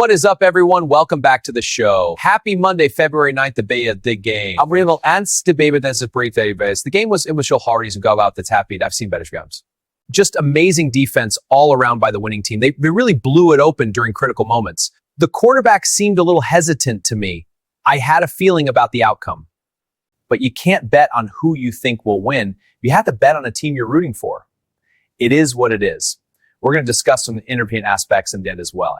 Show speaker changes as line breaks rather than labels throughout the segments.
What is up, everyone? Welcome back to the show. Happy Monday, February 9th, the game. I'm real ernst debated as a brief database. The game was immature Hardy's and go out that's happy. I've seen better games. Just amazing defense all around by the winning team. They really blew it open during critical moments. The quarterback seemed a little hesitant to me. I had a feeling about the outcome. But you can't bet on who you think will win. You have to bet on a team you're rooting for. It is what it is. We're going to discuss some intermittent aspects in that as well.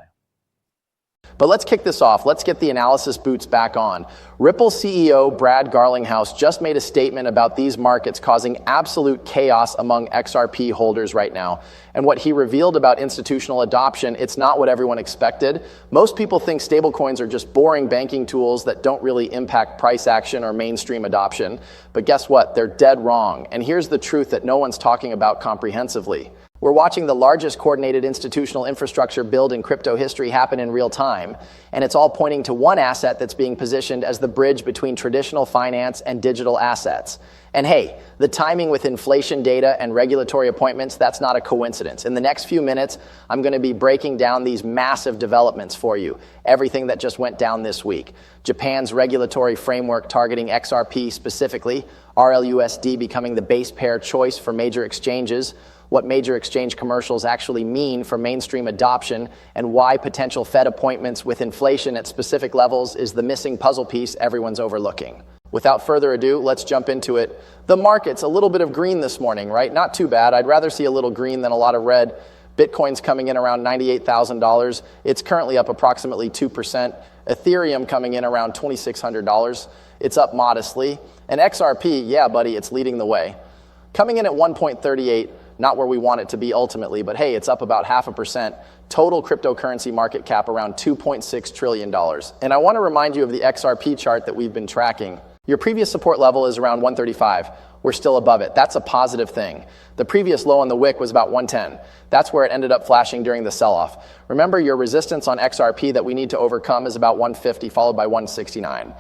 But let's kick this off. Let's get the analysis boots back on. Ripple CEO Brad Garlinghouse just made a statement about these markets causing absolute chaos among XRP holders right now. And what he revealed about institutional adoption, it's not what everyone expected. Most people think stablecoins are just boring banking tools that don't really impact price action or mainstream adoption. But guess what? They're dead wrong. And here's the truth that no one's talking about comprehensively. We're watching the largest coordinated institutional infrastructure build in crypto history happen in real time, and it's all pointing to one asset that's being positioned as the bridge between traditional finance and digital assets. And hey, the timing with inflation data and regulatory appointments, that's not a coincidence. In the next few minutes, I'm going to be breaking down these massive developments for you, everything that just went down this week. Japan's regulatory framework targeting XRP specifically, RLUSD becoming the base pair choice for major exchanges, what major exchange commercials actually mean for mainstream adoption, and why potential Fed appointments with inflation at specific levels is the missing puzzle piece everyone's overlooking. Without further ado, let's jump into it. The market's a little bit of green this morning, right? Not too bad. I'd rather see a little green than a lot of red. Bitcoin's coming in around $98,000. It's currently up approximately 2%. Ethereum coming in around $2,600. It's up modestly. And XRP, yeah, buddy, it's leading the way. Coming in at 1.38. Not where we want it to be ultimately, but hey, it's up about 0.5%. Total cryptocurrency market cap around $2.6 trillion. And I want to remind you of the XRP chart that we've been tracking. Your previous support level is around 135. We're still above it. That's a positive thing. The previous low on the wick was about 110. That's where it ended up flashing during the sell-off. Remember, your resistance on XRP that we need to overcome is about 150, followed by 169.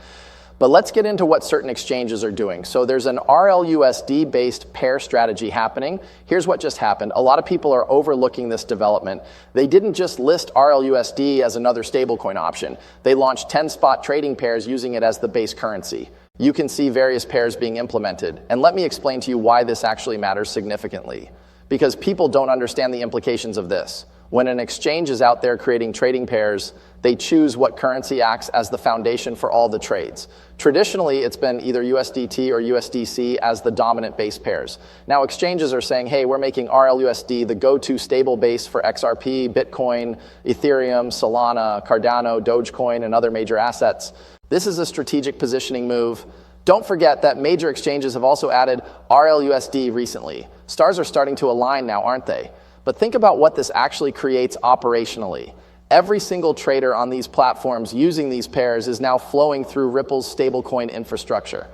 But let's get into what certain exchanges are doing. So there's an RLUSD-based pair strategy happening. Here's what just happened. A lot of people are overlooking this development. They didn't just list RLUSD as another stablecoin option. They launched 10 spot trading pairs using it as the base currency. You can see various pairs being implemented. And let me explain to you why this actually matters significantly. Because people don't understand the implications of this. When an exchange is out there creating trading pairs, they choose what currency acts as the foundation for all the trades. Traditionally, it's been either USDT or USDC as the dominant base pairs. Now, exchanges are saying, hey, we're making RLUSD the go-to stable base for XRP, Bitcoin, Ethereum, Solana, Cardano, Dogecoin, and other major assets. This is a strategic positioning move. Don't forget that major exchanges have also added RLUSD recently. Stars are starting to align now, aren't they? But think about what this actually creates operationally. Every single trader on these platforms using these pairs is now flowing through Ripple's stablecoin infrastructure.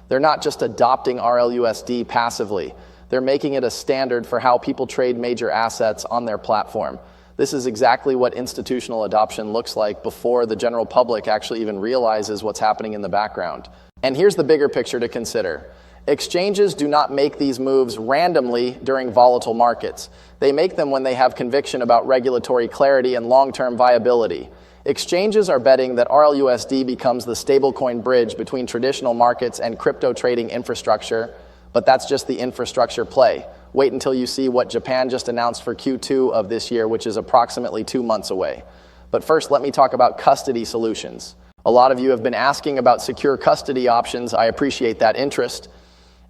They're not just adopting RLUSD passively. They're making it a standard for how people trade major assets on their platform. This is exactly what institutional adoption looks like before the general public actually even realizes what's happening in the background. And here's the bigger picture to consider. Exchanges do not make these moves randomly during volatile markets. They make them when they have conviction about regulatory clarity and long-term viability. Exchanges are betting that RLUSD becomes the stablecoin bridge between traditional markets and crypto trading infrastructure, but that's just the infrastructure play. Wait until you see what Japan just announced for Q2 of this year, which is approximately 2 months away. But first, let me talk about custody solutions. A lot of you have been asking about secure custody options. I appreciate that interest.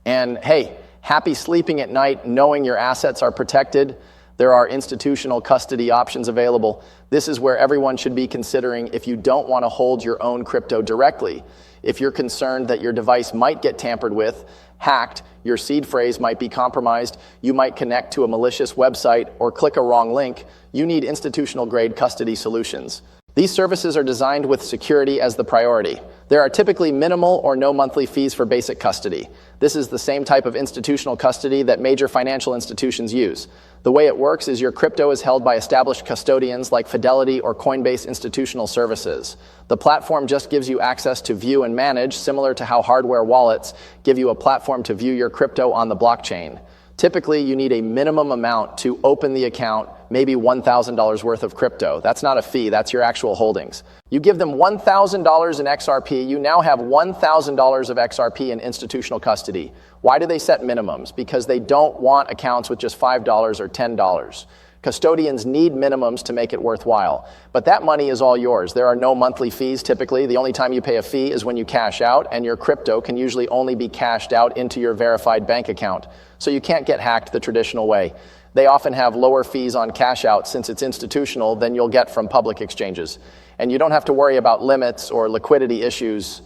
And hey, happy sleeping at night knowing your assets are protected. There are institutional custody options available. This is where everyone should be considering if you don't want to hold your own crypto directly. If you're concerned that your device might get tampered with, hacked, your seed phrase might be compromised, you might connect to a malicious website or click a wrong link, you need institutional grade custody solutions. These services are designed with security as the priority. There are typically minimal or no monthly fees for basic custody. This is the same type of institutional custody that major financial institutions use. The way it works is your crypto is held by established custodians like Fidelity or Coinbase Institutional Services. The platform just gives you access to view and manage, similar to how hardware wallets give you a platform to view your crypto on the blockchain. Typically, you need a minimum amount to open the account, maybe $1,000 worth of crypto. That's not a fee, that's your actual holdings. You give them $1,000 in XRP, you now have $1,000 of XRP in institutional custody. Why do they set minimums? Because they don't want accounts with just $5 or $10. Custodians need minimums to make it worthwhile. But that money is all yours. There are no monthly fees typically. The only time you pay a fee is when you cash out, and your crypto can usually only be cashed out into your verified bank account. So you can't get hacked the traditional way. They often have lower fees on cash out since it's institutional than you'll get from public exchanges. And you don't have to worry about limits or liquidity issues.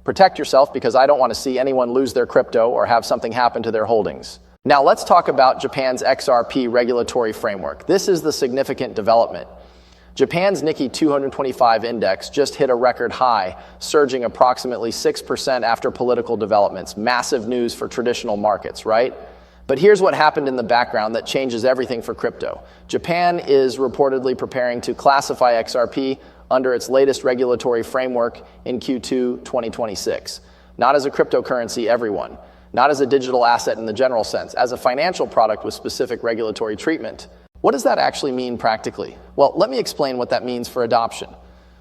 Protect yourself, because I don't want to see anyone lose their crypto or have something happen to their holdings. Now let's talk about Japan's XRP regulatory framework. This is the significant development. Japan's Nikkei 225 index just hit a record high, surging approximately 6% after political developments. Massive news for traditional markets, right? But here's what happened in the background that changes everything for crypto. Japan is reportedly preparing to classify XRP under its latest regulatory framework in Q2 2026. Not as a cryptocurrency, everyone. Not as a digital asset in the general sense, as a financial product with specific regulatory treatment. What does that actually mean practically? Well, let me explain what that means for adoption.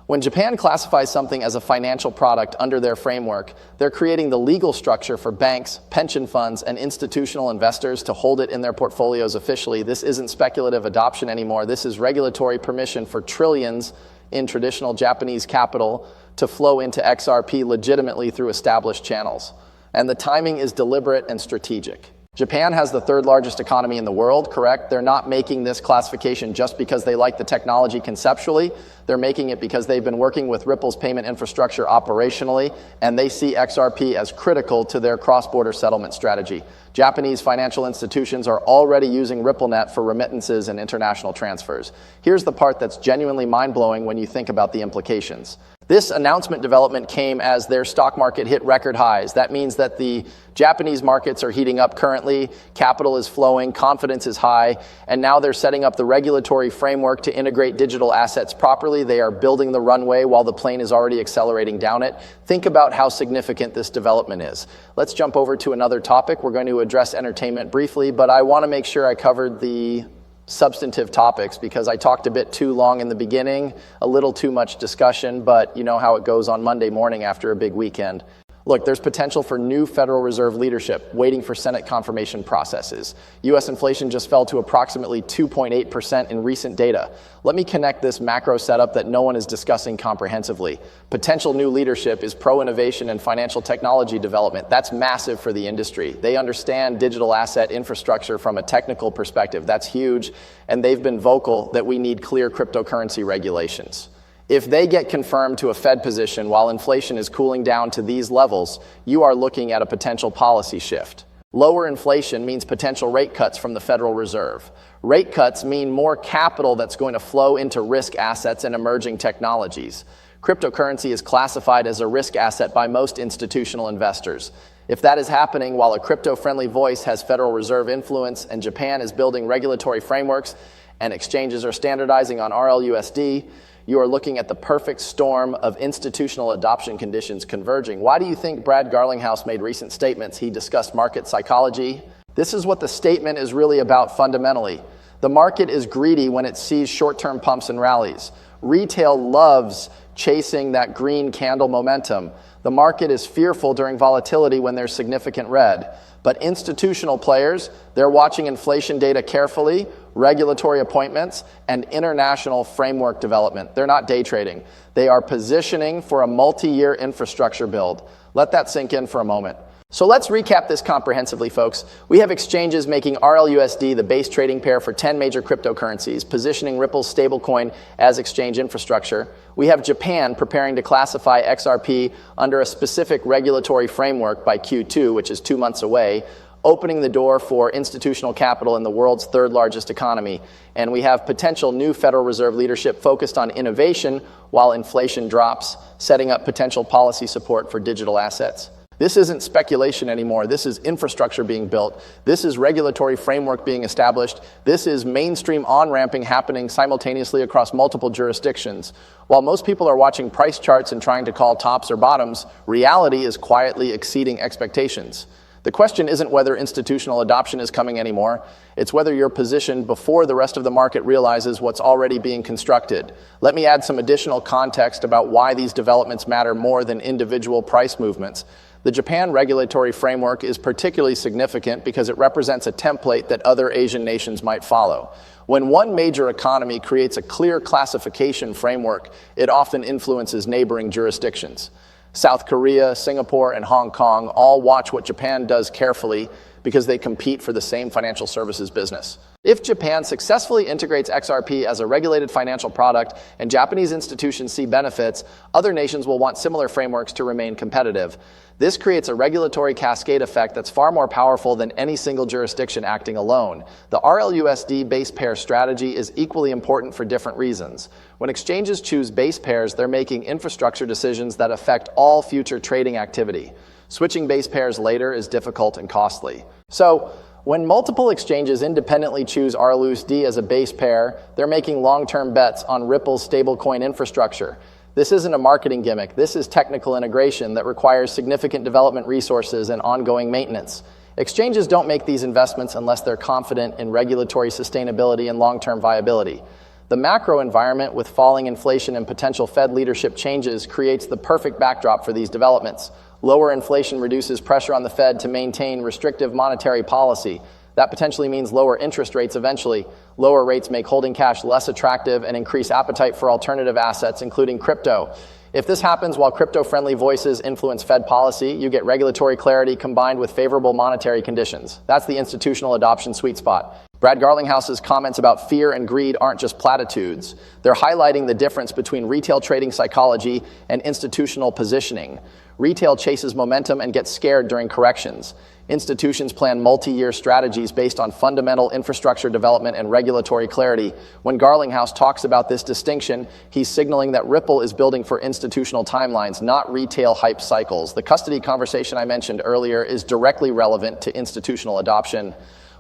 When Japan classifies something as a financial product under their framework, they're creating the legal structure for banks, pension funds, and institutional investors to hold it in their portfolios officially. This isn't speculative adoption anymore. This is regulatory permission for trillions in traditional Japanese capital to flow into XRP legitimately through established channels. And the timing is deliberate and strategic. Japan has the third largest economy in the world, correct? They're not making this classification just because they like the technology conceptually. They're making it because they've been working with Ripple's payment infrastructure operationally, and they see XRP as critical to their cross-border settlement strategy. Japanese financial institutions are already using RippleNet for remittances and international transfers. Here's the part that's genuinely mind-blowing when you think about the implications. This announcement development came as their stock market hit record highs. That means that the Japanese markets are heating up currently, capital is flowing, confidence is high, and now they're setting up the regulatory framework to integrate digital assets properly. They are building the runway while the plane is already accelerating down it. Think about how significant this development is. Let's jump over to another topic. We're going to address entertainment briefly, but I want to make sure I covered the substantive topics because I talked a bit too long in the beginning, a little too much discussion, but you know how it goes on Monday morning after a big weekend. Look, there's potential for new Federal Reserve leadership waiting for Senate confirmation processes. U.S. inflation just fell to approximately 2.8% in recent data. Let me connect this macro setup that no one is discussing comprehensively. Potential new leadership is pro-innovation and financial technology development. That's massive for the industry. They understand digital asset infrastructure from a technical perspective. That's huge, and they've been vocal that we need clear cryptocurrency regulations. If they get confirmed to a Fed position while inflation is cooling down to these levels, you are looking at a potential policy shift. Lower inflation means potential rate cuts from the Federal Reserve. Rate cuts mean more capital that's going to flow into risk assets and emerging technologies. Cryptocurrency is classified as a risk asset by most institutional investors. If that is happening while a crypto-friendly voice has Federal Reserve influence and Japan is building regulatory frameworks and exchanges are standardizing on RLUSD, you are looking at the perfect storm of institutional adoption conditions converging. Why do you think Brad Garlinghouse made recent statements? He discussed market psychology. This is what the statement is really about fundamentally. The market is greedy when it sees short-term pumps and rallies. Retail loves chasing that green candle momentum. The market is fearful during volatility when there's significant red. But institutional players, they're watching inflation data carefully, regulatory appointments, and international framework development. They're not day trading. They are positioning for a multi-year infrastructure build. Let that sink in for a moment. So let's recap this comprehensively, folks. We have exchanges making RLUSD the base trading pair for 10 major cryptocurrencies, positioning Ripple's stablecoin as exchange infrastructure. We have Japan preparing to classify XRP under a specific regulatory framework by Q2, which is 2 months away, opening the door for institutional capital in the world's third largest economy. And we have potential new Federal Reserve leadership focused on innovation while inflation drops, setting up potential policy support for digital assets. This isn't speculation anymore. This is infrastructure being built. This is regulatory framework being established. This is mainstream on-ramping happening simultaneously across multiple jurisdictions. While most people are watching price charts and trying to call tops or bottoms, reality is quietly exceeding expectations. The question isn't whether institutional adoption is coming anymore, it's whether you're positioned before the rest of the market realizes what's already being constructed. Let me add some additional context about why these developments matter more than individual price movements. The Japan regulatory framework is particularly significant because it represents a template that other Asian nations might follow. When one major economy creates a clear classification framework, it often influences neighboring jurisdictions. South Korea, Singapore, and Hong Kong all watch what Japan does carefully because they compete for the same financial services business. If Japan successfully integrates XRP as a regulated financial product and Japanese institutions see benefits, other nations will want similar frameworks to remain competitive. This creates a regulatory cascade effect that's far more powerful than any single jurisdiction acting alone. The RLUSD base pair strategy is equally important for different reasons. When exchanges choose base pairs, they're making infrastructure decisions that affect all future trading activity. Switching base pairs later is difficult and costly. So, when multiple exchanges independently choose RLUSD as a base pair, they're making long-term bets on Ripple's stablecoin infrastructure. This isn't a marketing gimmick. This is technical integration that requires significant development resources and ongoing maintenance. Exchanges don't make these investments unless they're confident in regulatory sustainability and long-term viability. The macro environment with falling inflation and potential Fed leadership changes creates the perfect backdrop for these developments. Lower inflation reduces pressure on the Fed to maintain restrictive monetary policy. That potentially means lower interest rates eventually. Lower rates make holding cash less attractive and increase appetite for alternative assets, including crypto. If this happens while crypto-friendly voices influence Fed policy, you get regulatory clarity combined with favorable monetary conditions. That's the institutional adoption sweet spot. Brad Garlinghouse's comments about fear and greed aren't just platitudes. They're highlighting the difference between retail trading psychology and institutional positioning. Retail chases momentum and gets scared during corrections. Institutions plan multi-year strategies based on fundamental infrastructure development and regulatory clarity. When Garlinghouse talks about this distinction, he's signaling that Ripple is building for institutional timelines, not retail hype cycles. The custody conversation I mentioned earlier is directly relevant to institutional adoption.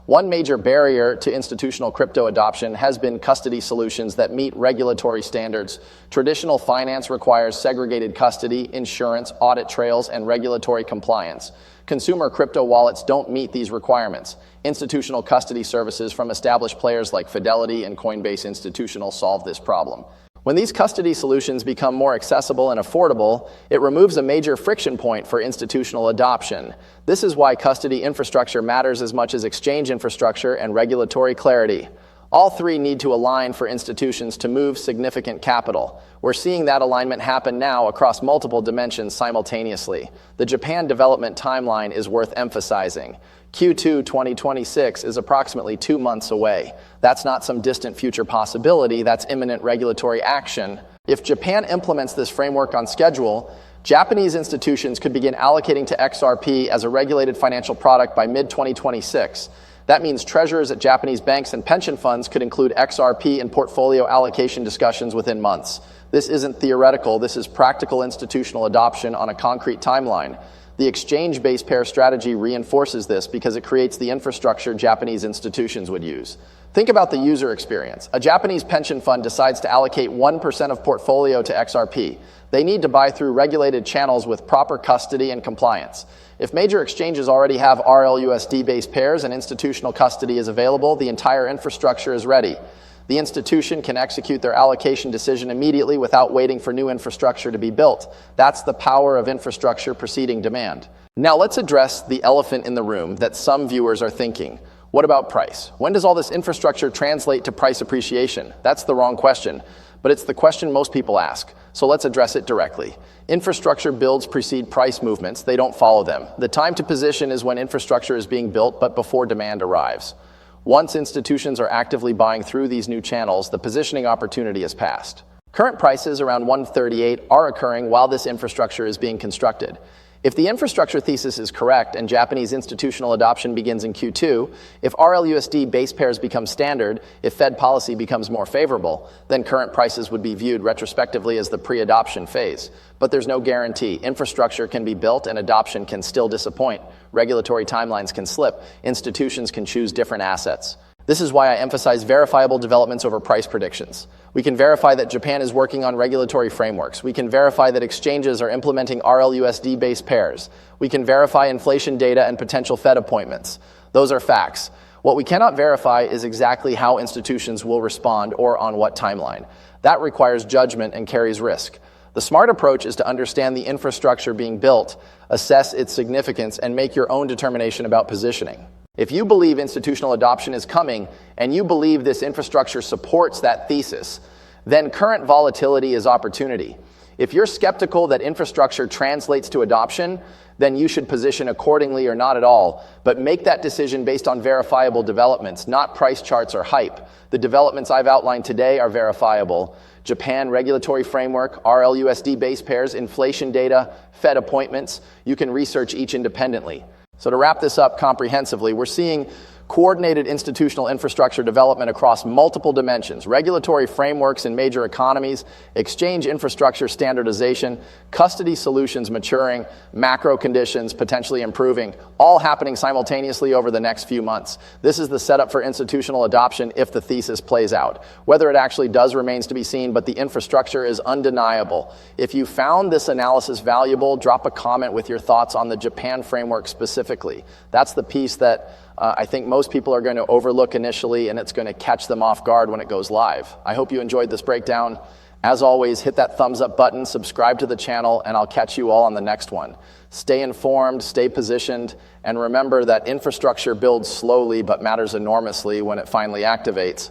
One major barrier to institutional crypto adoption has been custody solutions that meet regulatory standards. Traditional finance requires segregated custody, insurance, audit trails, and regulatory compliance. Consumer crypto wallets don't meet these requirements. Institutional custody services from established players like Fidelity and Coinbase Institutional solve this problem. When these custody solutions become more accessible and affordable, it removes a major friction point for institutional adoption. This is why custody infrastructure matters as much as exchange infrastructure and regulatory clarity. All three need to align for institutions to move significant capital. We're seeing that alignment happen now across multiple dimensions simultaneously. The Japan development timeline is worth emphasizing. Q2 2026 is approximately 2 months away. That's not some distant future possibility, that's imminent regulatory action. If Japan implements this framework on schedule, Japanese institutions could begin allocating to XRP as a regulated financial product by mid-2026. That means treasurers at Japanese banks and pension funds could include XRP in portfolio allocation discussions within months. This isn't theoretical, this is practical institutional adoption on a concrete timeline. The exchange base pair strategy reinforces this because it creates the infrastructure Japanese institutions would use. Think about the user experience. A Japanese pension fund decides to allocate 1% of portfolio to XRP. They need to buy through regulated channels with proper custody and compliance. If major exchanges already have RLUSD-based pairs and institutional custody is available, the entire infrastructure is ready. The institution can execute their allocation decision immediately without waiting for new infrastructure to be built. That's the power of infrastructure preceding demand. Now let's address the elephant in the room that some viewers are thinking. What about price? When does all this infrastructure translate to price appreciation? That's the wrong question, but it's the question most people ask. So let's address it directly. Infrastructure builds precede price movements, they don't follow them. The time to position is when infrastructure is being built, but before demand arrives. Once institutions are actively buying through these new channels, the positioning opportunity is past. Current prices around 138 are occurring while this infrastructure is being constructed. If the infrastructure thesis is correct and Japanese institutional adoption begins in Q2, if RLUSD base pairs become standard, if Fed policy becomes more favorable, then current prices would be viewed retrospectively as the pre-adoption phase. But there's no guarantee. Infrastructure can be built and adoption can still disappoint. Regulatory timelines can slip. Institutions can choose different assets. This is why I emphasize verifiable developments over price predictions. We can verify that Japan is working on regulatory frameworks. We can verify that exchanges are implementing RLUSD-based pairs. We can verify inflation data and potential Fed appointments. Those are facts. What we cannot verify is exactly how institutions will respond or on what timeline. That requires judgment and carries risk. The smart approach is to understand the infrastructure being built, assess its significance, and make your own determination about positioning. If you believe institutional adoption is coming, and you believe this infrastructure supports that thesis, then current volatility is opportunity. If you're skeptical that infrastructure translates to adoption, then you should position accordingly or not at all, but make that decision based on verifiable developments, not price charts or hype. The developments I've outlined today are verifiable. Japan regulatory framework, RLUSD base pairs, inflation data, Fed appointments. You can research each independently. So to wrap this up comprehensively, we're seeing coordinated institutional infrastructure development across multiple dimensions, regulatory frameworks in major economies, exchange infrastructure standardization, custody solutions maturing, macro conditions potentially improving, all happening simultaneously over the next few months. This is the setup for institutional adoption if the thesis plays out. Whether it actually does remains to be seen, but the infrastructure is undeniable. If you found this analysis valuable, drop a comment with your thoughts on the Japan framework specifically. That's the piece that I think most people are going to overlook initially, and it's going to catch them off guard when it goes live. I hope you enjoyed this breakdown. As always, hit that thumbs up button, subscribe to the channel, and I'll catch you all on the next one. Stay informed, stay positioned, and remember that infrastructure builds slowly but matters enormously when it finally activates.